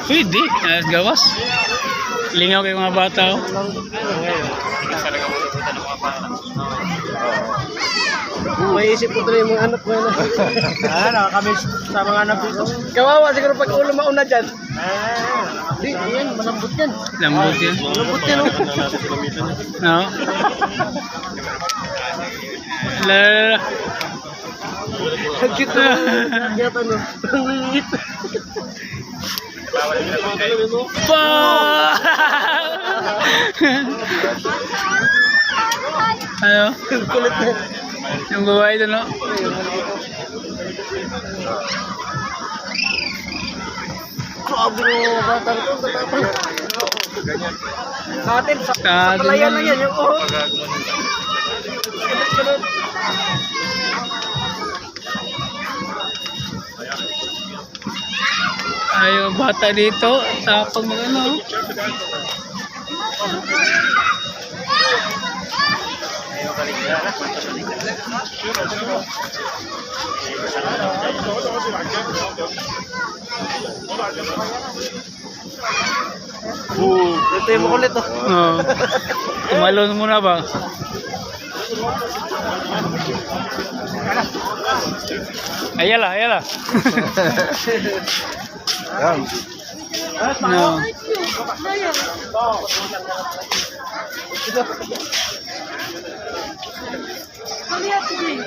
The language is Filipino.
Pwede, gawas. Lingaw kayo mga bata. Oh. May isip ko tuloy yung mga anak ko na. Nakakamiss sa mga anak dito. Kawawa siguro pag ulo mauna dyan. Di, yan, malambot yan. Lambot yan. Malambot yan, oh. No? Lala. Ang cute na. Gata, no? Ang liit. Pa! Ano? Kulit na. Yung babae doon, no? Grabe mo, bata ito. Tatapang. Sa atin, sa Sa atin palayan lang. lang yan. Yung oh. Ganun. Ayaw bata dito. Tapang mag ano. Ito yung makulit, oh. Oh. Tumalon muna ba? Ayala, ayala. Yan. No. Come here today.